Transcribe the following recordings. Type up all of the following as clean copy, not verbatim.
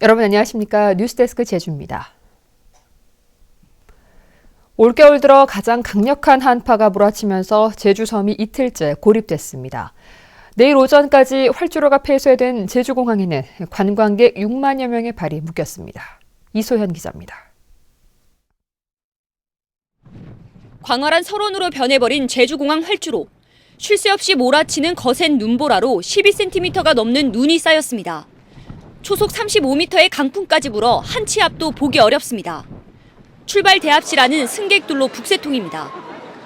여러분 안녕하십니까? 뉴스데스크 제주입니다. 올겨울 들어 가장 강력한 한파가 몰아치면서 제주 섬이 이틀째 고립됐습니다. 내일 오전까지 활주로가 폐쇄된 제주공항에는 관광객 6만여 명의 발이 묶였습니다. 이소현 기자입니다. 광활한 설원으로 변해버린 제주공항 활주로. 쉴 새 없이 몰아치는 거센 눈보라로 12cm가 넘는 눈이 쌓였습니다. 초속 35m의 강풍까지 불어 한 치 앞도 보기 어렵습니다. 출발 대합시라는 승객들로 북새통입니다.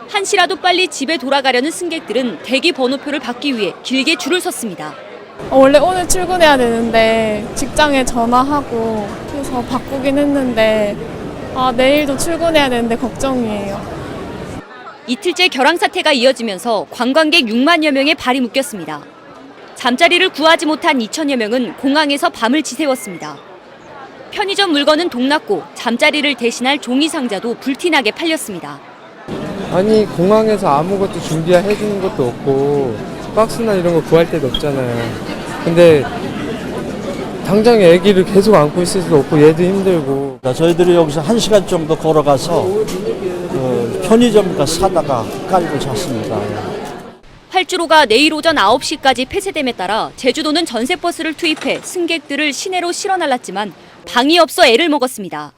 한시라도 빨리 집에 돌아가려는 승객들은 대기 번호표를 받기 위해 길게 줄을 섰습니다. 원래 오늘 출근해야 되는데 직장에 전화하고 해서 바꾸긴 했는데 내일도 출근해야 되는데 걱정이에요. 이틀째 결항 사태가 이어지면서 관광객 6만여 명의 발이 묶였습니다. 잠자리를 구하지 못한 2천여 명은 공항에서 밤을 지새웠습니다. 편의점 물건은 동났고 잠자리를 대신할 종이 상자도 불티나게 팔렸습니다. 아니 공항에서 아무것도 준비해 주는 것도 없고 박스나 이런 거 구할 데도 없잖아요. 근데 당장에 아기를 계속 안고 있을 수도 없고 얘도 힘들고. 저희들이 여기서 1시간 정도 걸어가서 편의점 사다가 깔고 잤습니다. 활주로가 내일 오전 9시까지 폐쇄됨에 따라 제주도는 전세버스를 투입해 승객들을 시내로 실어 날랐지만 방이 없어 애를 먹었습니다.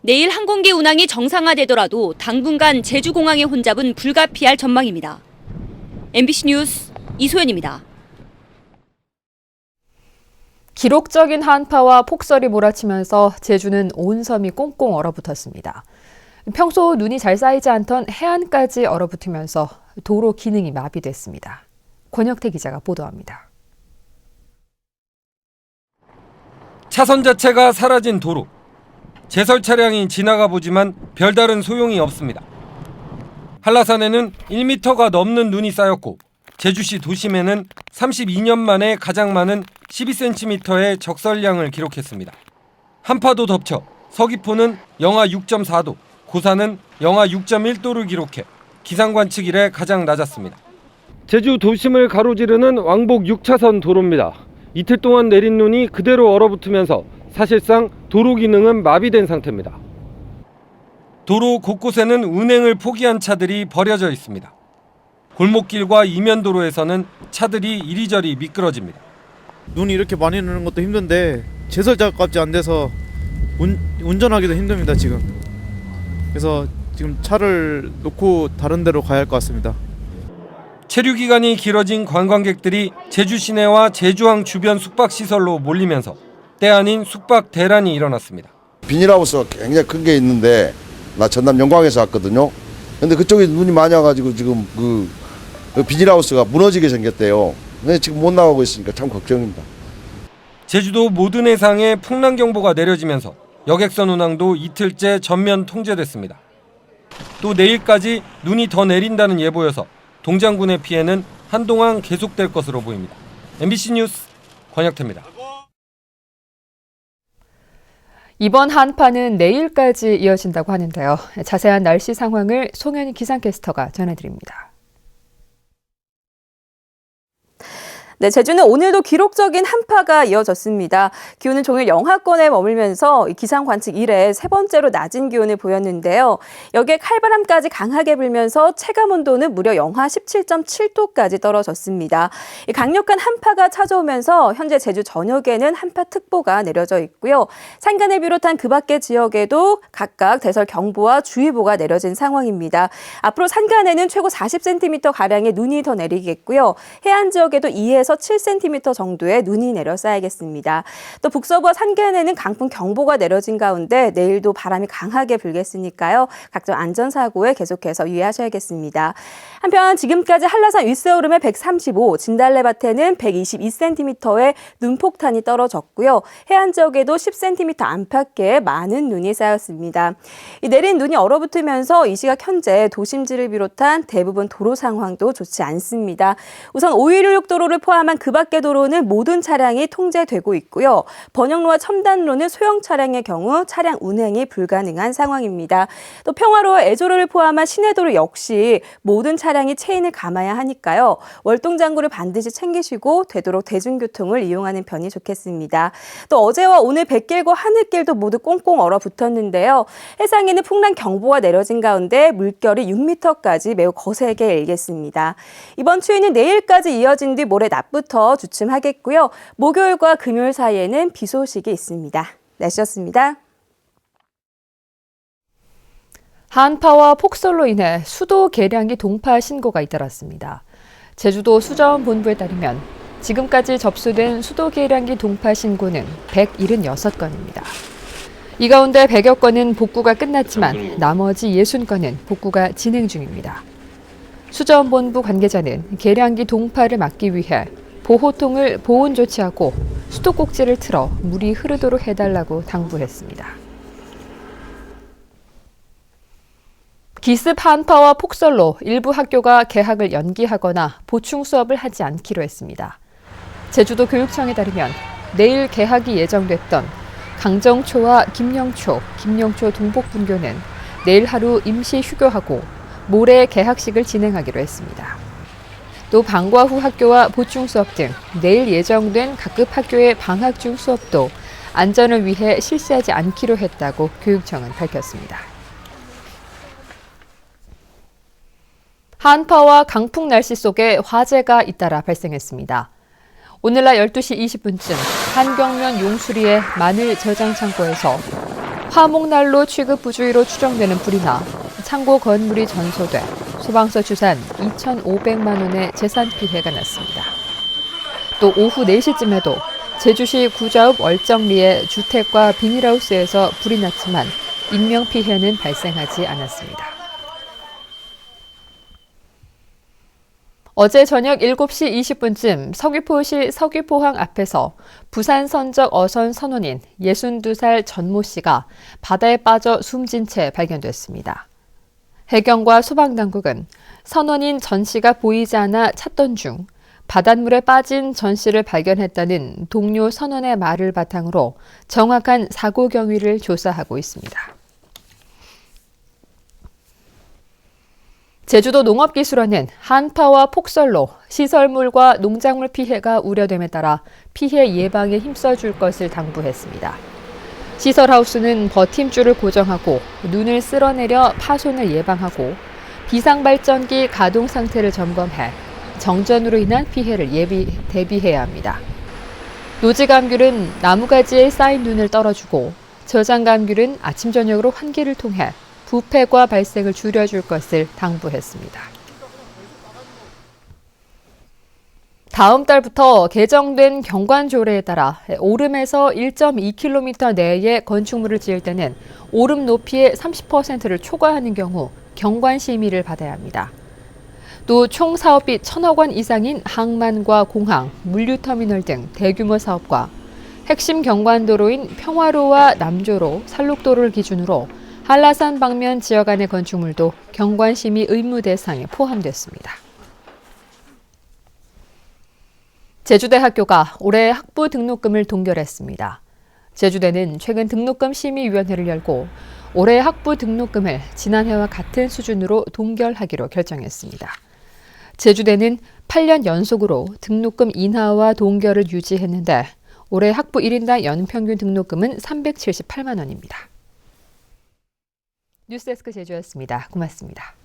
내일 항공기 운항이 정상화되더라도 당분간 제주공항의 혼잡은 불가피할 전망입니다. MBC 뉴스 이소연입니다. 기록적인 한파와 폭설이 몰아치면서 제주는 온 섬이 꽁꽁 얼어붙었습니다. 평소 눈이 잘 쌓이지 않던 해안까지 얼어붙으면서 도로 기능이 마비됐습니다. 권혁태 기자가 보도합니다. 차선 자체가 사라진 도로. 제설 차량이 지나가 보지만 별다른 소용이 없습니다. 한라산에는 1m가 넘는 눈이 쌓였고 제주시 도심에는 32년 만에 가장 많은 12cm의 적설량을 기록했습니다. 한파도 덮쳐 서귀포는 영하 6.4도, 고산은 영하 6.1도를 기록해 기상관측 이래 가장 낮았습니다. 제주 도심을 가로지르는 왕복 6차선 도로입니다. 이틀 동안 내린 눈이 그대로 얼어붙으면서 사실상 도로 기능은 마비된 상태입니다. 도로 곳곳에는 운행을 포기한 차들이 버려져 있습니다. 골목길과 이면도로에서는 차들이 이리저리 미끄러집니다. 눈이 이렇게 많이 오는 것도 힘든데 제설 작업까지 안 돼서 운전하기도 힘듭니다 지금. 그래서 지금 차를 놓고 다른 데로 가야 할 것 같습니다. 체류 기간이 길어진 관광객들이 제주 시내와 제주항 주변 숙박시설로 몰리면서 때 아닌 숙박 대란이 일어났습니다. 비닐하우스가 굉장히 큰 게 있는데 나 전남 영광에서 왔거든요. 근데 그쪽에 눈이 많이 와가지고 지금 그 비닐하우스가 무너지게 생겼대요. 근데 지금 못 나가고 있으니까 참 걱정입니다. 제주도 모든 해상에 풍랑경보가 내려지면서 여객선 운항도 이틀째 전면 통제됐습니다. 또 내일까지 눈이 더 내린다는 예보여서 동장군의 피해는 한동안 계속될 것으로 보입니다. MBC 뉴스 권혁태입니다. 이번 한파는 내일까지 이어진다고 하는데요. 자세한 날씨 상황을 송현희 기상캐스터가 전해드립니다. 네, 제주는 오늘도 기록적인 한파가 이어졌습니다. 기온은 종일 영하권에 머물면서 기상 관측 이래 세 번째로 낮은 기온을 보였는데요. 여기에 칼바람까지 강하게 불면서 체감 온도는 무려 영하 17.7도까지 떨어졌습니다. 강력한 한파가 찾아오면서 현재 제주 전역에는 한파특보가 내려져 있고요. 산간을 비롯한 그 밖의 지역에도 각각 대설경보와 주의보가 내려진 상황입니다. 앞으로 산간에는 최고 40cm가량의 눈이 더 내리겠고요. 해안 지역에도 2에서 7cm 정도의 눈이 내려 쌓이겠습니다. 또 북서부와 산간에는 강풍 경보가 내려진 가운데 내일도 바람이 강하게 불겠으니까요. 각종 안전사고에 계속해서 유의하셔야겠습니다. 한편 지금까지 한라산 윗세오름에 135, 진달래밭에는 122cm의 눈폭탄이 떨어졌고요. 해안 지역에도 10cm 안팎의 많은 눈이 쌓였습니다. 이 내린 눈이 얼어붙으면서 이 시각 현재 도심지를 비롯한 대부분 도로 상황도 좋지 않습니다. 우선 516 도로를 포함 포함한 그 밖의 도로는 모든 차량이 통제되고 있고요. 번영로와 첨단로는 소형 차량의 경우 차량 운행이 불가능한 상황입니다. 또 평화로와 애조로를 포함한 시내도로 역시 모든 차량이 체인을 감아야 하니까요. 월동장구를 반드시 챙기시고 되도록 대중교통을 이용하는 편이 좋겠습니다. 또 어제와 오늘 뱃길과 하늘길도 모두 꽁꽁 얼어붙었는데요. 해상에는 풍랑 경보가 내려진 가운데 물결이 6m까지 매우 거세게 일겠습니다. 이번 추위는 내일까지 이어진 뒤 모레 낮부터 주춤하겠고요. 목요일과 금요일 사이에는 비 소식이 있습니다. 날씨였습니다. 한파와 폭설로 인해 수도 계량기 동파 신고가 잇따랐습니다. 제주도 수자원본부에 따르면 지금까지 접수된 수도 계량기 동파 신고는 176건입니다. 이 가운데 100여 건은 복구가 끝났지만 나머지 60건은 복구가 진행 중입니다. 수자원본부 관계자는 계량기 동파를 막기 위해 보호통을 보온 조치하고 수도꼭지를 틀어 물이 흐르도록 해달라고 당부했습니다. 기습 한파와 폭설로 일부 학교가 개학을 연기하거나 보충 수업을 하지 않기로 했습니다. 제주도 교육청에 따르면 내일 개학이 예정됐던 강정초와 김영초 동복분교는 내일 하루 임시 휴교하고 모레 개학식을 진행하기로 했습니다. 또 방과 후 학교와 보충 수업 등 내일 예정된 각급 학교의 방학 중 수업도 안전을 위해 실시하지 않기로 했다고 교육청은 밝혔습니다. 한파와 강풍 날씨 속에 화재가 잇따라 발생했습니다. 오늘날 12시 20분쯤 한경면 용수리의 마늘 저장 창고에서 화목난로 취급 부주의로 추정되는 불이 나 창고 건물이 전소돼 소방서 추산 2,500만 원의 재산 피해가 났습니다. 또 오후 4시쯤에도 제주시 구자읍 월정리의 주택과 비닐하우스에서 불이 났지만 인명피해는 발생하지 않았습니다. 어제 저녁 7시 20분쯤 서귀포시 서귀포항 앞에서 부산 선적 어선 선원인 62살 전모 씨가 바다에 빠져 숨진 채 발견됐습니다. 해경과 소방당국은 선원인 전 씨가 보이지 않아 찾던 중 바닷물에 빠진 전 씨를 발견했다는 동료 선원의 말을 바탕으로 정확한 사고 경위를 조사하고 있습니다. 제주도 농업기술원은 한파와 폭설로 시설물과 농작물 피해가 우려됨에 따라 피해 예방에 힘써줄 것을 당부했습니다. 시설하우스는 버팀줄을 고정하고 눈을 쓸어내려 파손을 예방하고 비상발전기 가동 상태를 점검해 정전으로 인한 피해를 대비해야 합니다. 노지감귤은 나무가지에 쌓인 눈을 떨어주고 저장감귤은 아침 저녁으로 환기를 통해 부패과 발생을 줄여줄 것을 당부했습니다. 다음 달부터 개정된 경관조례에 따라 오름에서 1.2km 내에 건축물을 지을 때는 오름 높이의 30%를 초과하는 경우 경관심의를 받아야 합니다. 또 총 사업비 1,000억 원 이상인 항만과 공항, 물류터미널 등 대규모 사업과 핵심 경관도로인 평화로와 남조로, 산록도로를 기준으로 한라산 방면 지역 안의 건축물도 경관심의 의무 대상에 포함됐습니다. 제주대 학교가 올해 학부 등록금을 동결했습니다. 제주대는 최근 등록금 심의위원회를 열고 올해 학부 등록금을 지난해와 같은 수준으로 동결하기로 결정했습니다. 제주대는 8년 연속으로 등록금 인하와 동결을 유지했는데 올해 학부 1인당 연평균 등록금은 378만 원입니다. 뉴스데스크 제주였습니다. 고맙습니다.